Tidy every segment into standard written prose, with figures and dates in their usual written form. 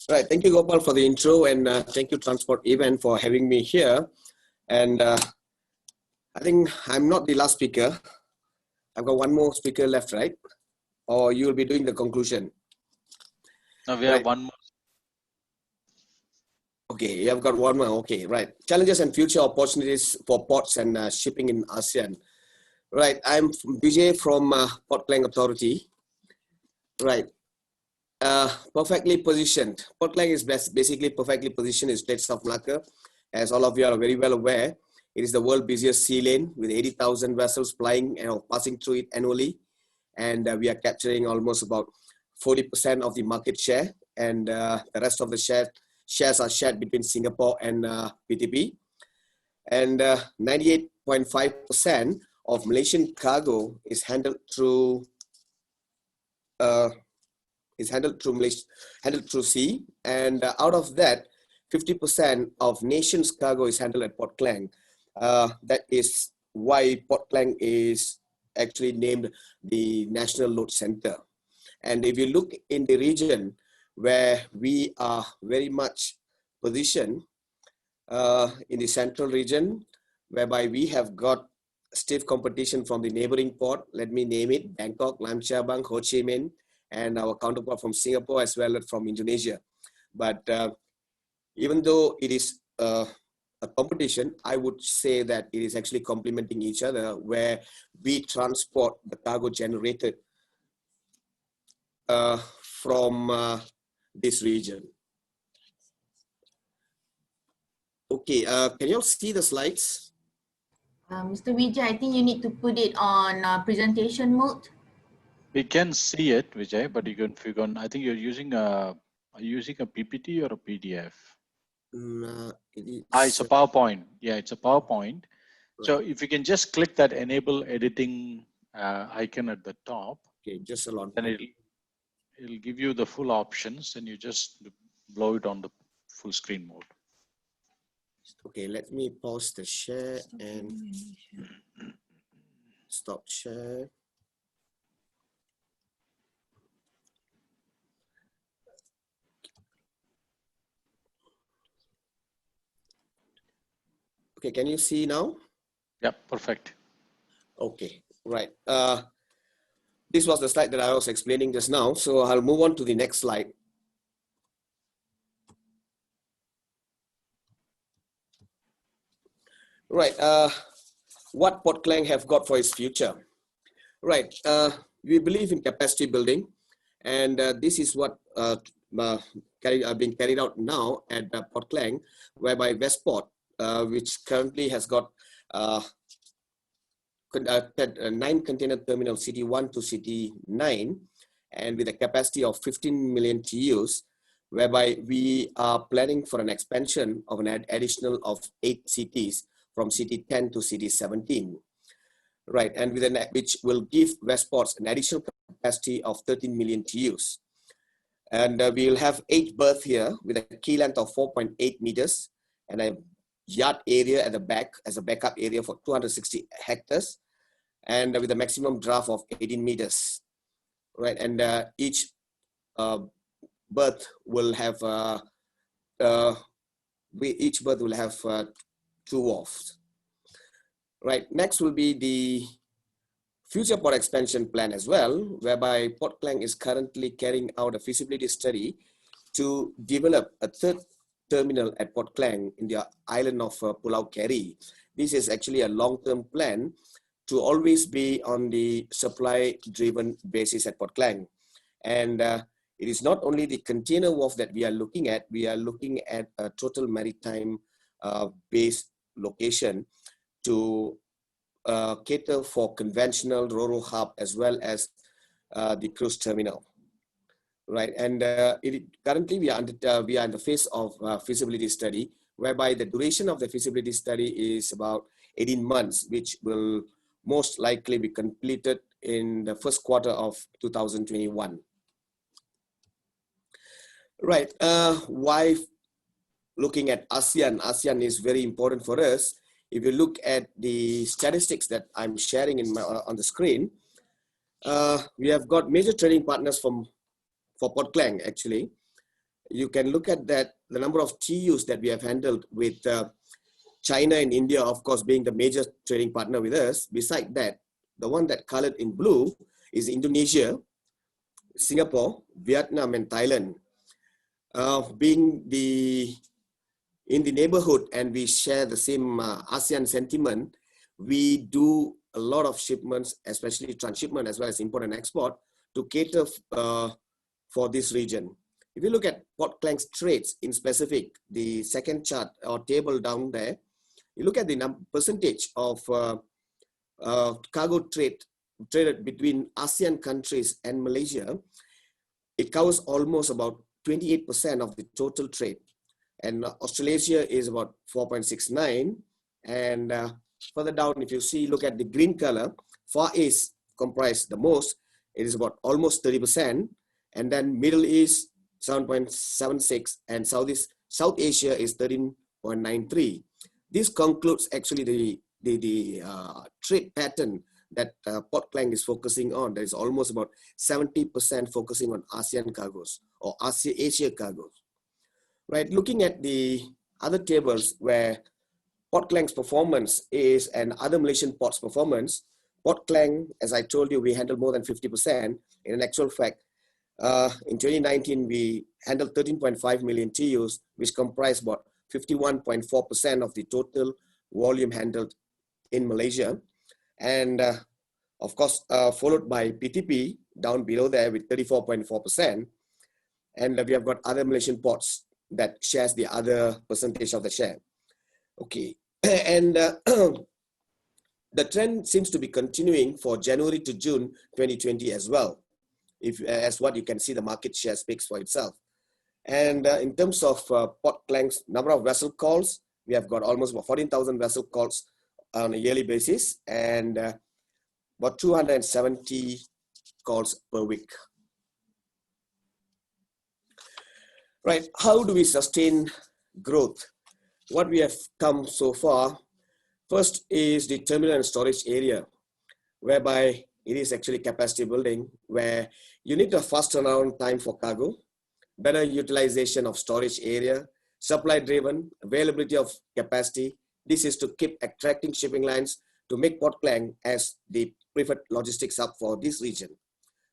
Right. Thank you, Gopal, for the intro, and thank you, Transport Event, for having me here. And I think I'm not the last speaker. I've got one more speaker left, right? Or you will be doing the conclusion. No, we have one more. Okay, you have got one more. Okay, right. Challenges and future opportunities for ports and shipping in ASEAN. Right. I'm Vijay from Port Klang Authority. Right. Perfectly positioned. Port Klang is basically perfectly positioned in Straits of Malacca. As all of you are very well aware, it is the world's busiest sea lane with 80,000 vessels plying and passing through it annually. And we are capturing almost about 40% of the market share. And the rest of the shares are shared between Singapore and PTP. And 98.5% of Malaysian cargo is handled through sea, and out of that, 50% of nation's cargo is handled at Port Klang. That is why Port Klang is actually named the National Load Center. And if you look in the region where we are very much positioned in the central region, whereby we have got stiff competition from the neighboring port, let me name it, Bangkok, Lam Chabang, Ho Chi Minh, and our counterpart from Singapore as well as from Indonesia. But even though it is a competition, I would say that it is actually complementing each other, where we transport the cargo generated from this region. Okay, can you all see the slides? Mr. Vijay, I think you need to put it on presentation mode. We can see it, Vijay, but you can. I think you're using a. Are you using a PPT or a PDF? It's a PowerPoint. Yeah, it's a PowerPoint. Right. So if you can just click that enable editing icon at the top. Okay, just along. Then it'll give you the full options, and you just blow it on the full screen mode. Okay, let me pause the share and stop share. Okay, can you see now? Yeah, perfect. Okay, right. This was the slide that I was explaining just now. So I'll move on to the next slide. Right. What Port Klang have got for its future? Right. We believe in capacity building, and this is what being carried out now at Port Klang, whereby Westport, which currently has got 9 container terminals, City 1 to City 9, and with a capacity of 15 million TEUs, whereby we are planning for an expansion of an additional of 8 cities from City 10 to City 17. Right, and with which will give Westports an additional capacity of 13 million TEUs. And we will have 8 berths here with a quay length of 4.8 meters and a yard area at the back as a backup area for 260 hectares, and with a maximum draft of 18 meters. Right, and each berth will have 2 wharves. Right, next will be the future port expansion plan as well, whereby Port Klang is currently carrying out a feasibility study to develop a 3rd terminal at Port Klang in the island of Pulau Keri. This is actually a long-term plan to always be on the supply-driven basis at Port Klang. And it is not only the container wharf that we are looking at a total maritime based location to cater for conventional Ro-Ro hub as well as the cruise terminal. Right, and currently we are in the phase of feasibility study, whereby the duration of the feasibility study is about 18 months, which will most likely be completed in the first quarter of 2021. Right, why looking at ASEAN? ASEAN is very important for us. If you look at the statistics that I'm sharing on the screen, we have got major trading partners for Port Klang actually. you can look at that, the number of TUs that we have handled with China and India, of course, being the major trading partner with us. Beside that, the one that colored in blue is Indonesia, Singapore, Vietnam, and Thailand. Being in the neighborhood and we share the same ASEAN sentiment, we do a lot of shipments, especially transshipment as well as import and export, to cater for this region. If you look at Port Klang's trades in specific, the second chart or table down there, you look at the percentage of cargo traded between ASEAN countries and Malaysia. It covers almost about 28% of the total trade. And Australasia is about 4.69. And further down, if you see, look at the green color, Far East comprise the most. It is about almost 30%. And then Middle East, 7.76, and South Asia is 13.93. This concludes actually the trade pattern that Port Klang is focusing on. There is almost about 70% focusing on ASEAN cargoes or Asia cargoes. Right, looking at the other tables where Port Klang's performance is and other Malaysian ports' performance, Port Klang, as I told you, we handle more than 50%. In an actual fact, in 2019, we handled 13.5 million TUs, which comprise about 51.4% of the total volume handled in Malaysia. And of course, followed by PTP down below there with 34.4%. And we have got other Malaysian ports that shares the other percentage of the share. Okay, and the trend seems to be continuing for January to June 2020 as well. As what you can see, the market share speaks for itself. And in terms of Port Klang's number of vessel calls, we have got almost about 14,000 vessel calls on a yearly basis and about 270 calls per week. Right, how do we sustain growth? What we have come so far, first is the terminal and storage area, whereby it is actually capacity building, where you need a fast turnaround time for cargo, better utilization of storage area, supply driven, availability of capacity. This is to keep attracting shipping lines to make Port Klang as the preferred logistics hub for this region.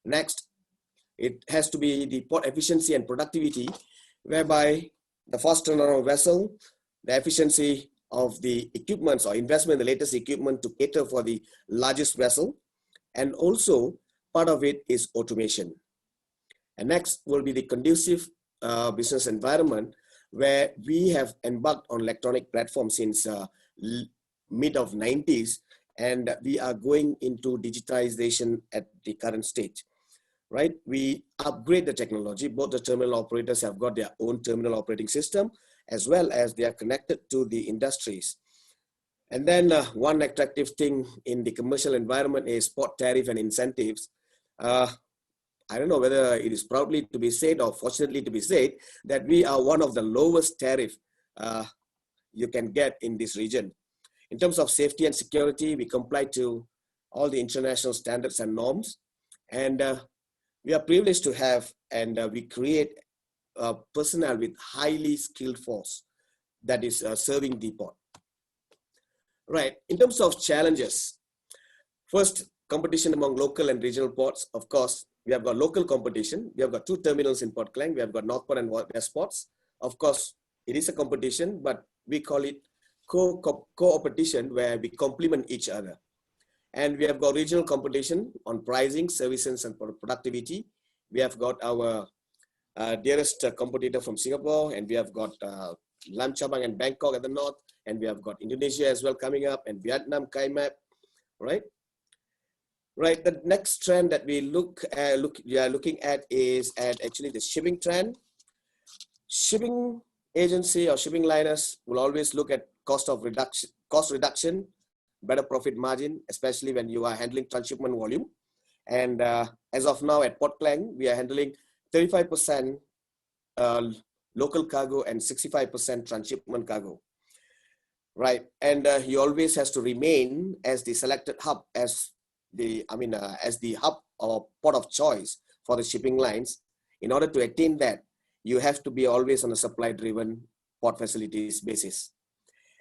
Next, it has to be the port efficiency and productivity, whereby the fast turnaround vessel, the efficiency of the equipments or investment in the latest equipment to cater for the largest vessel, and also part of it is automation. And next will be the conducive business environment, where we have embarked on electronic platforms since mid of 90s, and we are going into digitization at the current stage. Right, we upgrade the technology. Both the terminal operators have got their own terminal operating system, as well as they are connected to the industries. And then one attractive thing in the commercial environment is port tariff and incentives. I don't know whether it is proudly to be said or fortunately to be said that we are one of the lowest tariff you can get in this region. In terms of safety and security, we comply to all the international standards and norms. And we are privileged to have, and we create personnel with highly skilled force that is serving the port. Right, in terms of challenges, first, competition among local and regional ports. Of course, we have got local competition. We have got two terminals in Port Klang. We have got North Port and West Ports. Of course, it is a competition, but we call it co-opetition, where we complement each other. And we have got regional competition on pricing, services, and productivity. We have got our dearest competitor from Singapore, and we have got Lam Chabang and Bangkok at the north, and we have got Indonesia as well coming up, and Vietnam, Kaimap, right? Right, the next trend that we are looking at is actually the shipping trend. Shipping agency or shipping liners will always look at cost reduction, better profit margin, especially when you are handling transshipment volume. And as of now at Port Klang, we are handling 35% local cargo and 65% transshipment cargo. Right, and he always has to remain as the selected hub, as the hub or port of choice for the shipping lines. In order to attain that, you have to be always on a supply-driven port facilities basis.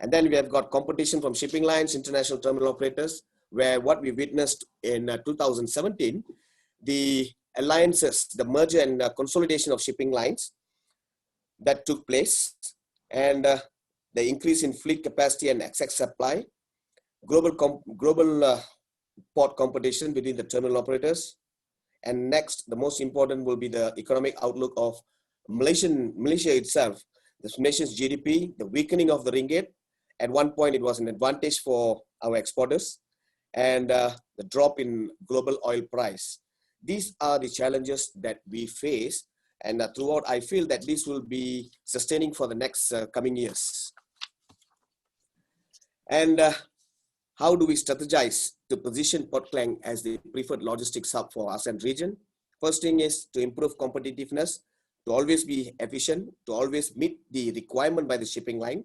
And then we have got competition from shipping lines, international terminal operators, where what we witnessed in 2017, the alliances, the merger and consolidation of shipping lines that took place, and the increase in fleet capacity and excess supply, global port competition between the terminal operators. And next, the most important will be the economic outlook of Malaysia itself, the nation's GDP, the weakening of the ringgit. At one point, it was an advantage for our exporters, and the drop in global oil price. These are the challenges that we face, and throughout, I feel that this will be sustaining for the next coming years. And how do we strategize to position Port Klang as the preferred logistics hub for ASEAN region? First thing is to improve competitiveness, to always be efficient, to always meet the requirement by the shipping line.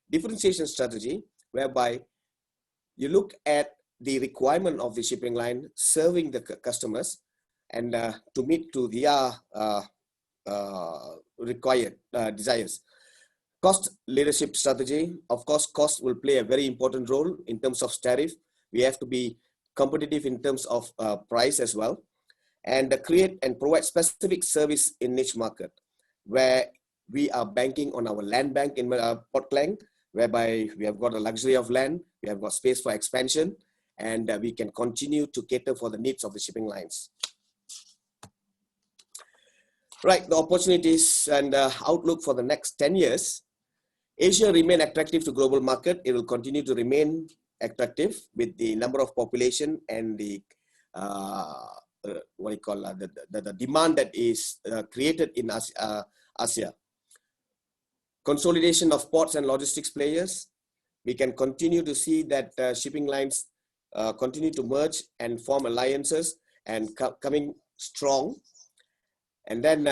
Differentiation strategy, whereby you look at the requirement of the shipping line, serving the customers, and to meet to their required desires. Cost leadership strategy, of course, cost will play a very important role in terms of tariff. We have to be competitive in terms of price as well, and create and provide specific service in niche market, where we are banking on our land bank in Port Klang, whereby we have got a luxury of land, we have got space for expansion, and we can continue to cater for the needs of the shipping lines. Right, the opportunities and outlook for the next 10 years. Asia remain attractive to global market. It will continue to remain attractive with the number of population and the the demand that is created in Asia. Consolidation of ports and logistics players. We can continue to see that shipping lines continue to merge and form alliances and coming strong. And then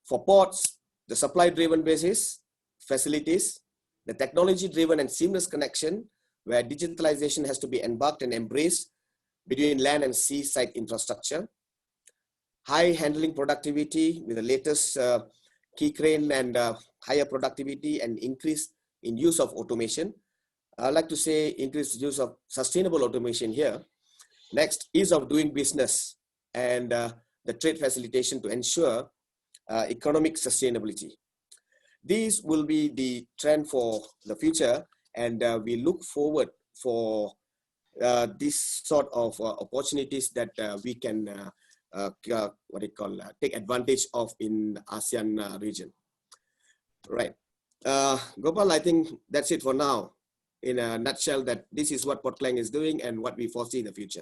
for ports, the supply-driven basis, facilities, the technology-driven and seamless connection, where digitalization has to be embarked and embraced between land and seaside infrastructure. High handling productivity with the latest key crane and higher productivity and increase in use of automation. I like to say increased use of sustainable automation here. Next, ease of doing business and the trade facilitation to ensure economic sustainability. These will be the trend for the future, and we look forward for this sort of opportunities that we can take advantage of in ASEAN region. Right. Gopal, I think that's it for now. In a nutshell, that this is what Port Klang is doing and what we foresee in the future.